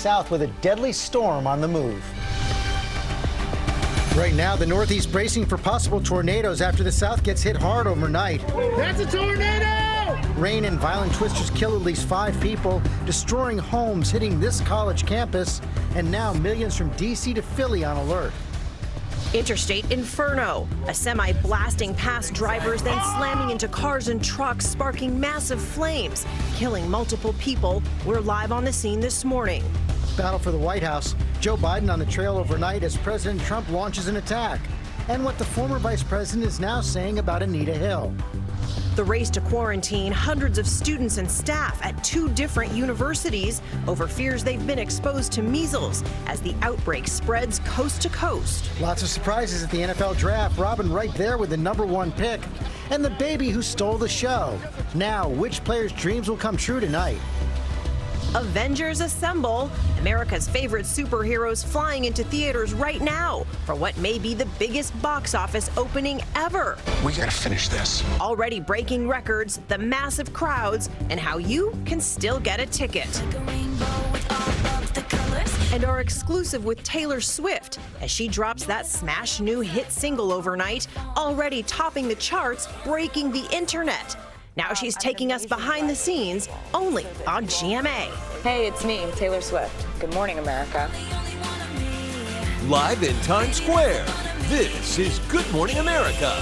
south with a deadly storm on the move. Right now, the Northeast bracing for possible tornadoes after the South gets hit hard overnight. That's a tornado! Rain and violent twisters kill at least 5 people, destroying homes, hitting this college campus, and now millions from D.C. to Philly on alert. Interstate inferno. A semi blasting past drivers, then slamming into cars and trucks, sparking massive flames, killing multiple people. We're live on the scene this morning. Battle for the White House. Joe Biden on the trail overnight as President Trump launches an attack. And what the former vice president is now saying about Anita Hill. The race to quarantine hundreds of students and staff at 2 different universities over fears they've been exposed to measles as the outbreak spreads coast to coast. Lots of surprises at the NFL draft. Robin right there with the #1 pick. And the baby who stole the show. Now, which players' dreams will come true tonight? Avengers assemble. America's favorite superheroes flying into theaters right now for what may be the biggest box office opening ever. We gotta finish this. Already breaking records, the massive crowds, and how you can still get a ticket. And our exclusive with Taylor Swift as she drops that smash new hit single overnight, already topping the charts, breaking the internet. Now she's taking us behind the scenes only on GMA. Hey, it's me, Taylor Swift. Good morning, America. Live in Times Square, this is Good Morning America.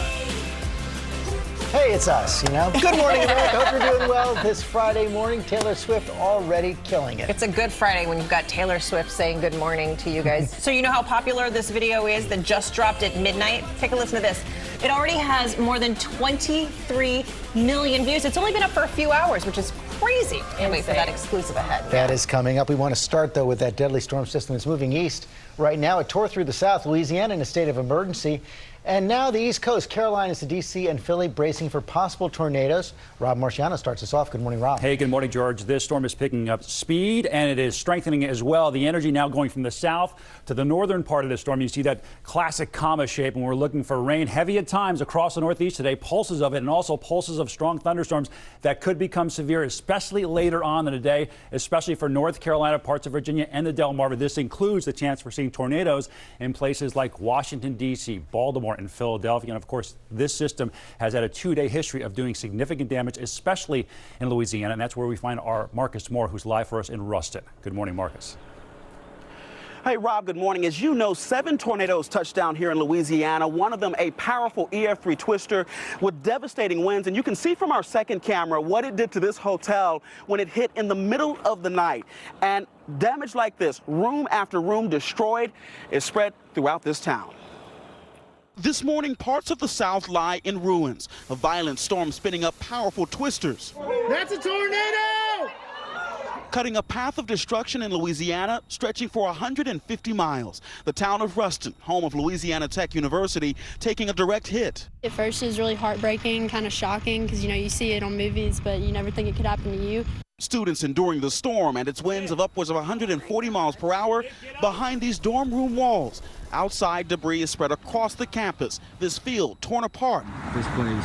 Hey, it's us, you know. Good morning, America. Hope you're doing well this Friday morning. Taylor Swift already killing it. It's a good Friday when you've got Taylor Swift saying good morning to you guys. So you know how popular this video is that just dropped at midnight? Take a listen to this. It already has more than 23 million views. It's only been up for a few hours, which is crazy. Can't wait for that exclusive ahead. That is coming up. We want to start, though, with that deadly storm system that's moving east. Right now, it tore through the South, Louisiana in a state of emergency. And now the East Coast, Carolinas to D.C. and Philly bracing for possible tornadoes. Rob Marciano starts us off. Good morning, Rob. Hey, good morning, George. This storm is picking up speed and it is strengthening as well. The energy now going from the south to the northern part of the storm. You see that classic comma shape, and we're looking for rain heavy at times across the Northeast today, pulses of it, and also pulses of strong thunderstorms that could become severe, especially later on in the day, especially for North Carolina, parts of Virginia, and the Delmarva. This includes the chance for seeing tornadoes in places like Washington, D.C., Baltimore, and Philadelphia. And of course, this system has had a 2-day history of doing significant damage, especially in Louisiana. And that's where we find our Marcus Moore, who's live for us in Ruston. Good morning, Marcus. Hey, Rob, good morning. As you know, 7 tornadoes touched down here in Louisiana, one of them a powerful EF3 twister with devastating winds. And you can see from our second camera what it did to this hotel when it hit in the middle of the night. And damage like this, room after room destroyed, is spread throughout this town. This morning, parts of the South lie in ruins. A violent storm spinning up powerful twisters. That's a tornado! Cutting a path of destruction in Louisiana, stretching for 150 miles. The town of Ruston, home of Louisiana Tech University, taking a direct hit. At first, it was really heartbreaking, kind of shocking, because, you know, you see it on movies, but you never think it could happen to you. Students enduring the storm and its winds of upwards of 140 miles per hour behind these dorm room walls. Outside, debris is spread across the campus. This field torn apart. This place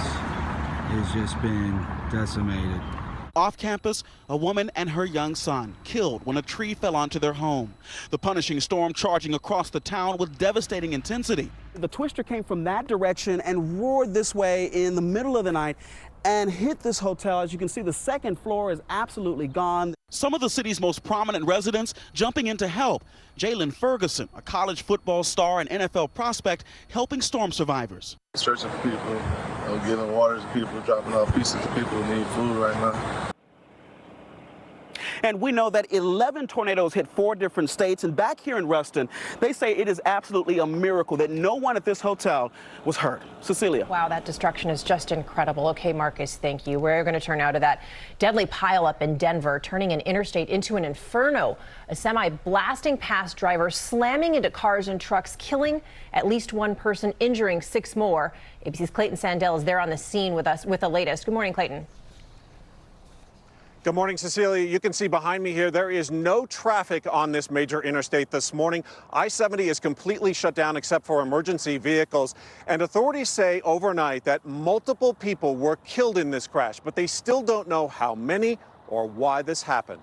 has just been decimated. Off campus, a woman and her young son killed when a tree fell onto their home. The punishing storm charging across the town with devastating intensity. The twister came from that direction and roared this way in the middle of the night and hit this hotel. As you can see, the second floor is absolutely gone. Some of the city's most prominent residents jumping in to help. Jalen Ferguson, a college football star and NFL prospect, helping storm survivors. Searching for people, giving water to people, dropping off pieces to people who need food right now. And we know that 11 tornadoes hit 4 different states. And back here in Ruston, they say it is absolutely a miracle that no one at this hotel was hurt. Cecilia. Wow, that destruction is just incredible. Okay, Marcus, thank you. We're going to turn now to that deadly pileup in Denver, turning an interstate into an inferno. A semi blasting past driver slamming into cars and trucks, killing at least 1 person, injuring 6 more. ABC's Clayton Sandell is there on the scene with us with the latest. Good morning, Clayton. Good morning, Cecilia. You can see behind me here, there is no traffic on this major interstate this morning. I-70 is completely shut down except for emergency vehicles. And authorities say overnight that multiple people were killed in this crash, but they still don't know how many or why this happened.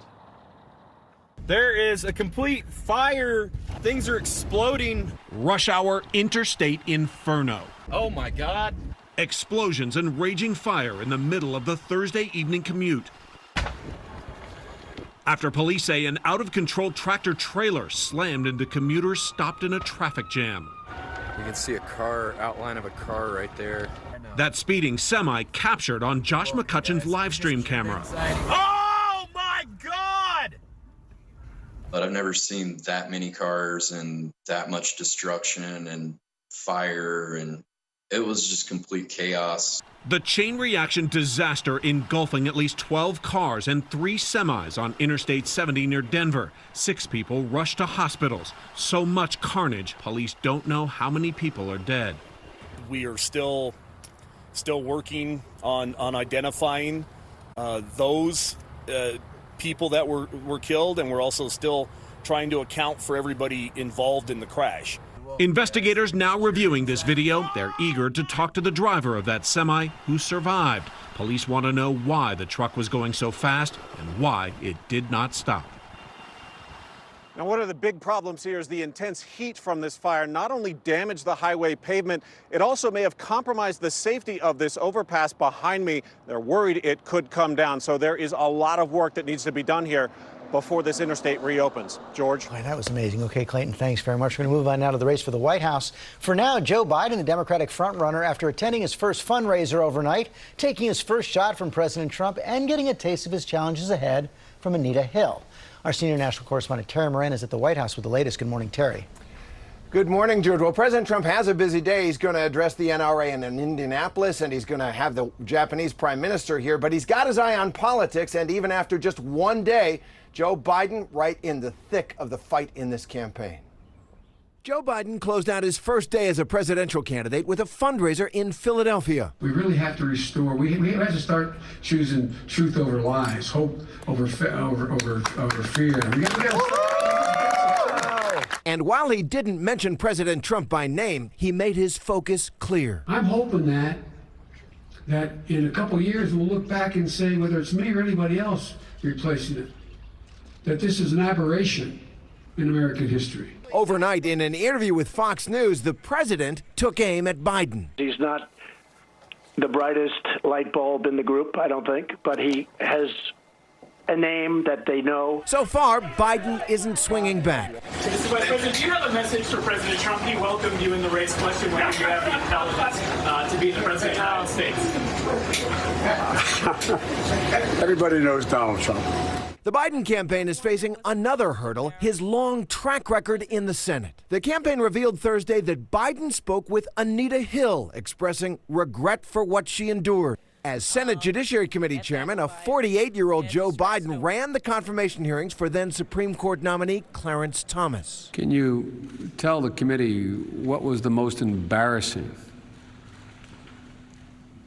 There is a complete fire. Things are exploding. Rush hour interstate inferno. Oh my God. Explosions and raging fire in the middle of the Thursday evening commute. After police say an out-of-control tractor trailer slammed into commuters stopped in a traffic jam. You can see a car, outline of a car right there. That speeding semi captured on Josh McCutcheon's live stream camera. Oh my God! But I've never seen that many cars and that much destruction and fire, and it was just complete chaos. The chain reaction disaster engulfing at least 12 cars and 3 semis on Interstate 70 near Denver. 6 people rushed to hospitals. So much carnage, police don't know how many people are dead. We are still working on identifying those people that were killed, and we're also still trying to account for everybody involved in the crash. Investigators now reviewing this video. They're eager to talk to the driver of that semi who survived. Police want to know why the truck was going so fast and why it did not stop. Now, one of the big problems here is the intense heat from this fire not only damaged the highway pavement, it also may have compromised the safety of this overpass behind me. They're worried it could come down. So there is a lot of work that needs to be done here before this interstate reopens. George? Boy, that was amazing. Okay, Clayton, thanks very much. We're going to move on now to the race for the White House. For now, Joe Biden, the Democratic frontrunner, after attending his first fundraiser overnight, taking his first shot from President Trump, and getting a taste of his challenges ahead from Anita Hill. Our senior national correspondent Terry Moran is at the White House with the latest. Good morning, Terry. Good morning, George. Well, President Trump has a busy day. He's going to address the NRA in Indianapolis, and he's going to have the Japanese prime minister here. But he's got his eye on politics, and even after just one day, Joe Biden right in the thick of the fight in this campaign. Joe Biden closed out his first day as a presidential candidate with a fundraiser in Philadelphia. We really have to restore. We have to start choosing truth over lies, hope over fear. And while he didn't mention President Trump by name, he made his focus clear. I'm hoping that in a couple of years we'll look back and say, whether it's me or anybody else replacing it, that this is an aberration in American history. Overnight, in an interview with Fox News, the president took aim at Biden. He's not the brightest light bulb in the group, I don't think, but he has a name that they know. So far, Biden isn't swinging back. Mr. Vice President, do you have a message for President Trump? He welcomed you in the race, question whether you have the intelligence to be the President of the United States. Everybody knows Donald Trump. The Biden campaign is facing another hurdle, his long track record in the Senate. The campaign revealed Thursday that Biden spoke with Anita Hill, expressing regret for what she endured. As Senate Judiciary Committee chairman, a 48-year-old Joe Biden ran the confirmation hearings for then Supreme Court nominee Clarence Thomas. Can you tell the committee what was the most embarrassing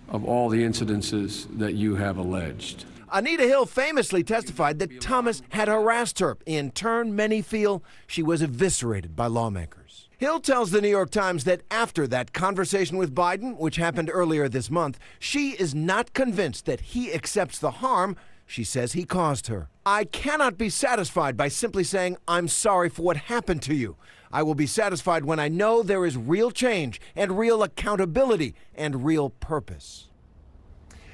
of all the incidences that you have alleged? Anita Hill famously testified that Thomas had harassed her. In turn, many feel she was eviscerated by lawmakers. Hill tells the New York Times that after that conversation with Biden, which happened earlier this month, she is not convinced that he accepts the harm she says he caused her. I cannot be satisfied by simply saying, I'm sorry for what happened to you. I will be satisfied when I know there is real change and real accountability and real purpose.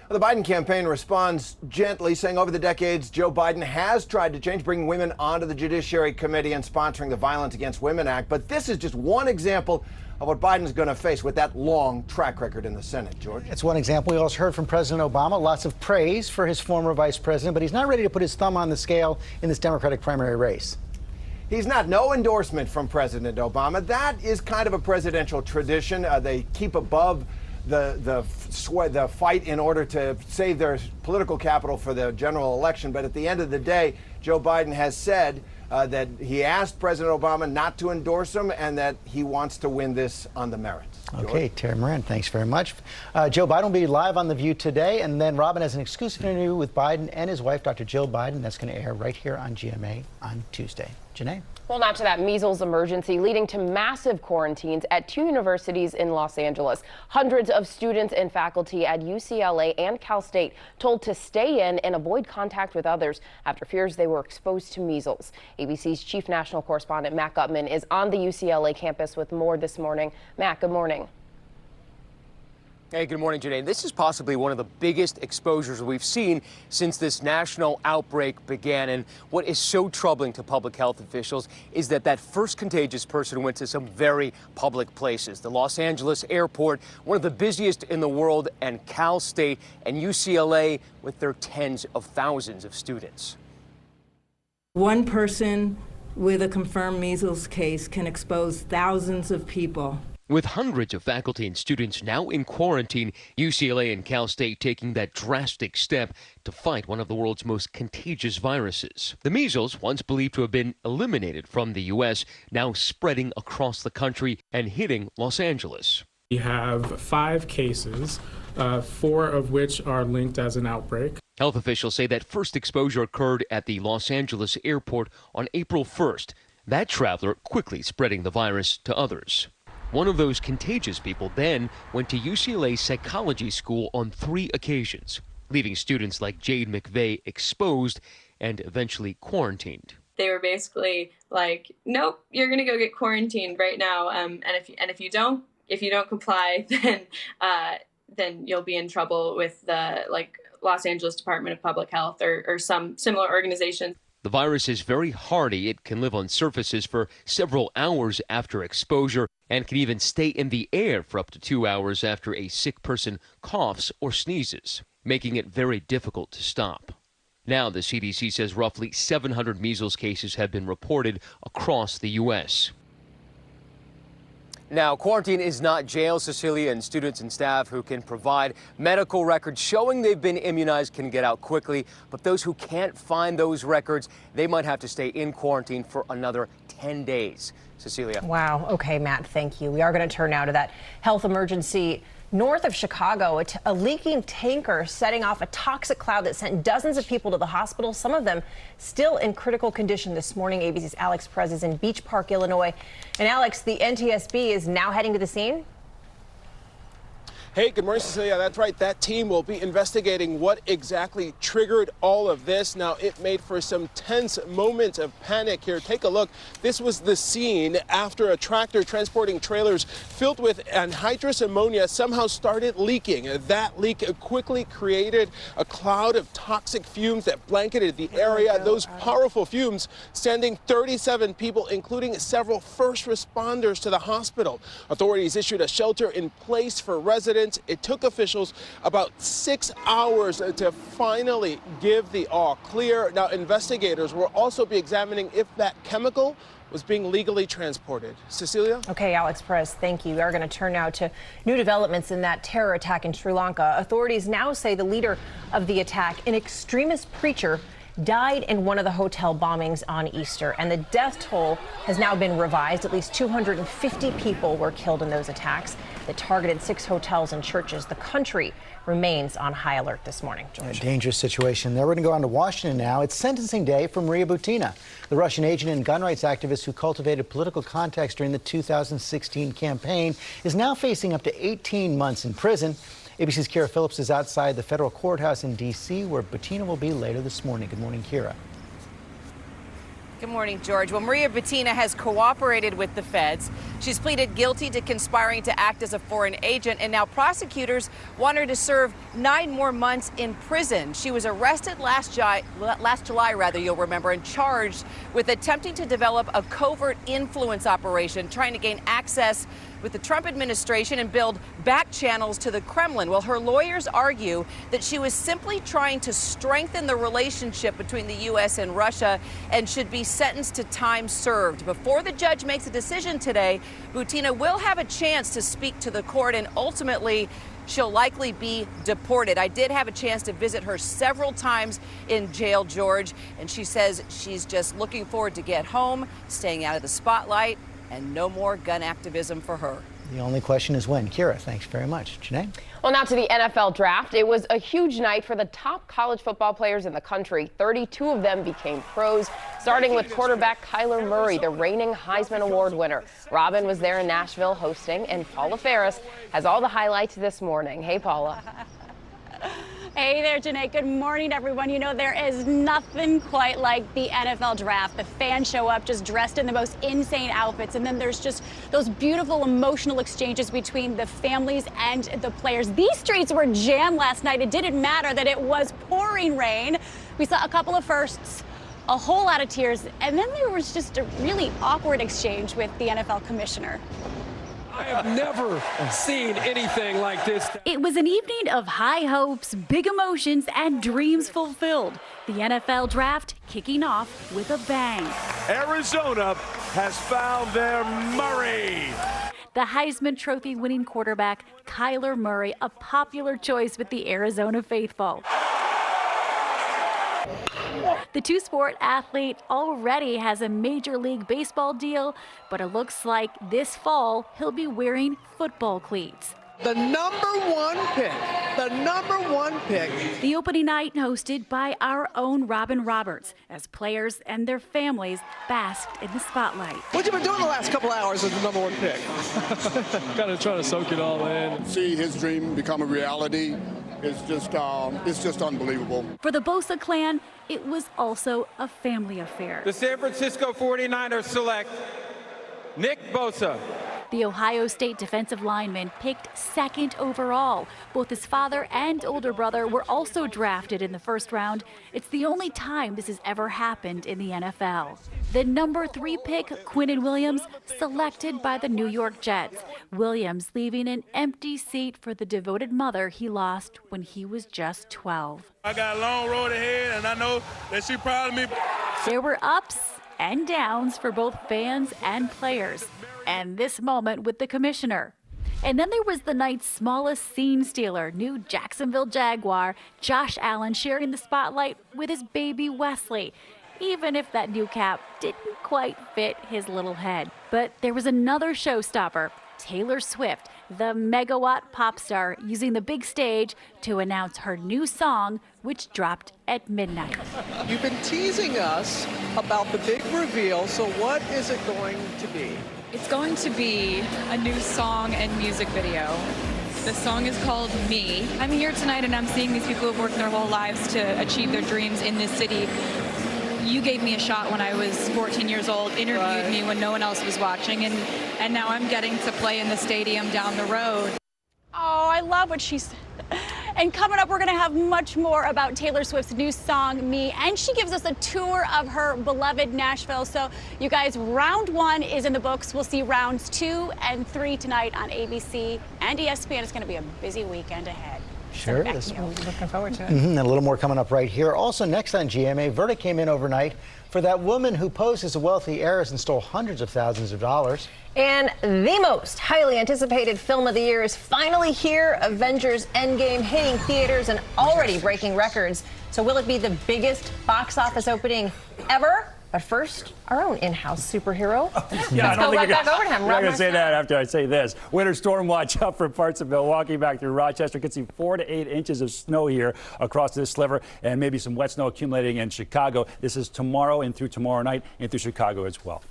The Biden campaign responds gently, saying over the decades, Joe Biden has tried to change, bringing women onto the Judiciary Committee and sponsoring the Violence Against Women Act. But this is just one example of what Biden's going to face with that long track record in the Senate, George. It's one example. We also heard from President Obama, lots of praise for his former vice president, but he's not ready to put his thumb on the scale in this Democratic primary race. He's not. No endorsement from President Obama. That is kind of a presidential tradition. They keep above the fight in order to save their political capital for the general election. But at the end of the day, Joe Biden has said that he asked President Obama not to endorse him and that he wants to win this on the merits. Okay, Terry Moran, thanks very much. Joe Biden will be live on The View today, and then Robin has an exclusive interview with Biden and his wife, Dr. Jill Biden. That's going to air right here on GMA on Tuesday. Janae? Well, now to that measles emergency, leading to massive quarantines at 2 universities in Los Angeles. Hundreds of students and faculty at UCLA and Cal State told to stay in and avoid contact with others after fears they were exposed to measles. ABC's chief national correspondent Matt Gutman is on the UCLA campus with more this morning. Matt, good morning. Hey, good morning, Janae. This is possibly one of the biggest exposures we've seen since this national outbreak began. And what is so troubling to public health officials is that first contagious person went to some very public places. The Los Angeles airport, one of the busiest in the world, and Cal State and UCLA with their tens of thousands of students. One person with a confirmed measles case can expose thousands of people. With hundreds of faculty and students now in quarantine, UCLA and Cal State taking that drastic step to fight one of the world's most contagious viruses. The measles, once believed to have been eliminated from the U.S., now spreading across the country and hitting Los Angeles. We have 5 cases, 4 of which are linked as an outbreak. Health officials say that first exposure occurred at the Los Angeles airport on April 1st. That traveler quickly spreading the virus to others. One of those contagious people then went to UCLA Psychology School on 3 occasions, leaving students like Jade McVeigh exposed and eventually quarantined. They were basically like, "Nope, you're gonna go get quarantined right now, and if you don't comply, then you'll be in trouble with the Los Angeles Department of Public Health or some similar organization." The virus is very hardy. It can live on surfaces for several hours after exposure and can even stay in the air for up to 2 hours after a sick person coughs or sneezes, making it very difficult to stop. Now, the CDC says roughly 700 measles cases have been reported across the U.S. Now, quarantine is not jail, Cecilia, and students and staff who can provide medical records showing they've been immunized can get out quickly. But those who can't find those records, they might have to stay in quarantine for another 10 days. Cecilia. Wow. Okay, Matt, thank you. We are going to turn now to that health emergency north of Chicago. A leaking tanker setting off a toxic cloud that sent dozens of people to the hospital, some of them still in critical condition this morning. ABC's Alex Perez is in Beach Park, Illinois. And Alex, the NTSB is now heading to the scene? Hey, good morning, Cecilia. That's right. That team will be investigating what exactly triggered all of this. Now, it made for some tense moments of panic here. Take a look. This was the scene after a tractor transporting trailers filled with anhydrous ammonia somehow started leaking. That leak quickly created a cloud of toxic fumes that blanketed the area. Those powerful fumes sending 37 people, including several first responders, to the hospital. Authorities issued a shelter in place for residents. It took officials about 6 hours to finally give the all clear. Now, investigators will also be examining if that chemical was being legally transported. Cecilia? Okay, Alex Perez, thank you. We are going to turn now to new developments in that terror attack in Sri Lanka. Authorities now say the leader of the attack, an extremist preacher, died in one of the hotel bombings on Easter, and the death toll has now been revised. At least 250 people were killed in those attacks that targeted 6 hotels and churches. The country remains on high alert this morning. George. A dangerous situation there. We're going to go on to Washington now. It's sentencing day for Maria Butina, the Russian agent and gun rights activist who cultivated political contacts during the 2016 campaign, is now facing up to 18 months in prison. ABC's Kira Phillips is outside the federal courthouse in D.C., where Butina will be later this morning. Good morning, Kira. Good morning, George. Well, Maria Butina has cooperated with the feds. She's pleaded guilty to conspiring to act as a foreign agent, and now prosecutors want her to serve 9 more months in prison. She was arrested last July, you'll remember, and charged with attempting to develop a covert influence operation, trying to gain access with the Trump administration and build back channels to the Kremlin. Well, her lawyers argue that she was simply trying to strengthen the relationship between the U.S. and Russia and should be sentenced to time served. Before the judge makes a decision today, Butina will have a chance to speak to the court, and ultimately she'll likely be deported. I did have a chance to visit her several times in jail, George, and she says she's just looking forward to get home, staying out of the spotlight, and no more gun activism for her. The only question is when. Kira, thanks very much. Janae? Well, now to the NFL draft. It was a huge night for the top college football players in the country. 32 of them became pros, starting with quarterback Kyler Murray, the reigning Heisman Award winner. Robin was there in Nashville hosting, and Paula Ferris has all the highlights this morning. Hey, Paula. Hey there, Janae. Good morning, everyone. You know, there is nothing quite like the NFL draft. The fans show up just dressed in the most insane outfits, and then there's just those beautiful emotional exchanges between the families and the players. These streets were jammed last night. It didn't matter that it was pouring rain. We saw a couple of firsts, a whole lot of tears, and then there was just a really awkward exchange with the NFL commissioner. I have never seen anything like this. It was an evening of high hopes, big emotions, and dreams fulfilled. The NFL draft kicking off with a bang. Arizona has found their Murray. The Heisman Trophy winning quarterback, Kyler Murray, a popular choice with the Arizona faithful. The two-sport athlete already has a Major League Baseball deal, but it looks like this fall he'll be wearing football cleats. The number one pick. The opening night hosted by our own Robin Roberts, as players and their families basked in the spotlight. What you been doing the last couple hours as the number one pick? Kind of trying to soak it all in. See his dream become a reality. It's just unbelievable. For the Bosa clan, it was also a family affair. The San Francisco 49ers select Nick Bosa. The Ohio State defensive lineman picked second overall. Both his father and older brother were also drafted in the first round. It's the only time this has ever happened in the NFL. The number 3 pick, Quinnen Williams, selected by the New York Jets. Williams leaving an empty seat for the devoted mother he lost when he was just 12. I got a long road ahead, and I know that she's proud of me. There were ups and downs for both fans and players. And this moment with the commissioner. And then there was the night's smallest scene stealer, new Jacksonville Jaguar, Josh Allen, sharing the spotlight with his baby Wesley, even if that new cap didn't quite fit his little head. But there was another showstopper, Taylor Swift, the megawatt pop star, using the big stage to announce her new song, which dropped at midnight. You've been teasing us about the big reveal, so what is it going to be? It's going to be a new song and music video. The song is called Me. I'm here tonight and I'm seeing these people who've worked their whole lives to achieve their dreams in this city. You gave me a shot when I was 14 years old, interviewed me when no one else was watching, and now I'm getting to play in the stadium down the road. Oh, I love what she said. And coming up, we're going to have much more about Taylor Swift's new song, Me. And she gives us a tour of her beloved Nashville. So, you guys, round 1 is in the books. We'll see rounds 2 and 3 tonight on ABC and ESPN. It's going to be a busy weekend ahead. Sure is. Looking forward to it. And a little more coming up right here. Also, next on GMA, verdict came in overnight for that woman who posed as a wealthy heiress and stole hundreds of thousands of dollars. And the most highly anticipated film of the year is finally here. Avengers Endgame hitting theaters and already breaking records. So will it be the biggest box office opening ever? But first, our own in-house superhero. Yeah, Let's go right back over to him. I'm not going to say that after I say this. Winter storm watch out for parts of Milwaukee back through Rochester. Could see 4 to 8 inches of snow here across this sliver, and maybe some wet snow accumulating in Chicago. This is tomorrow and through tomorrow night and through Chicago as well.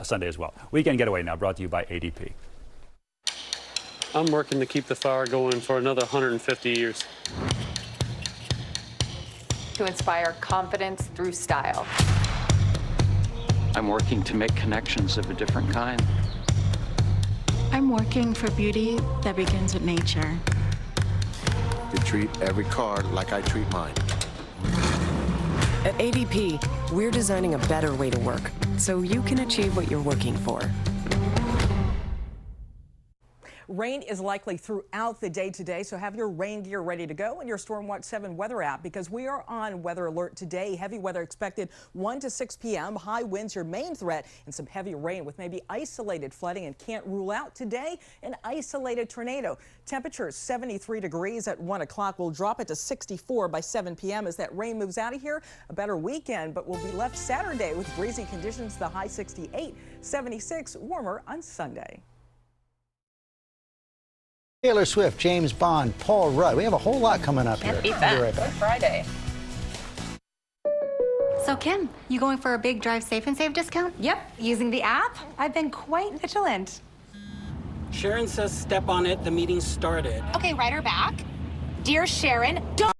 Sunday as well. Weekend Getaway now brought to you by ADP. I'm working to keep the fire going for another 150 years. To inspire confidence through style. I'm working to make connections of a different kind. I'm working for beauty that begins with nature. To treat every car like I treat mine. At ADP, we're designing a better way to work so you can achieve what you're working for. Rain is likely throughout the day today, so have your rain gear ready to go in your Storm Watch 7 weather app because we are on weather alert today. Heavy weather expected 1 to 6 p.m. High winds your main threat and some heavy rain with maybe isolated flooding, and can't rule out today an isolated tornado. Temperatures 73 degrees at 1 o'clock. We'll drop it to 64 by 7 p.m. as that rain moves out of here. A better weekend, but we'll be left Saturday with breezy conditions, the high 68, 76 warmer on Sunday. Taylor Swift, James Bond, Paul Rudd. We have a whole lot coming up here. Beat We'll that. be right back. Good Friday. So Kim, you going for a big Drive Safe and Save discount? Yep, using the app. I've been quite vigilant. Sharon says step on it. The meeting started. Okay, write her back. Dear Sharon, don't.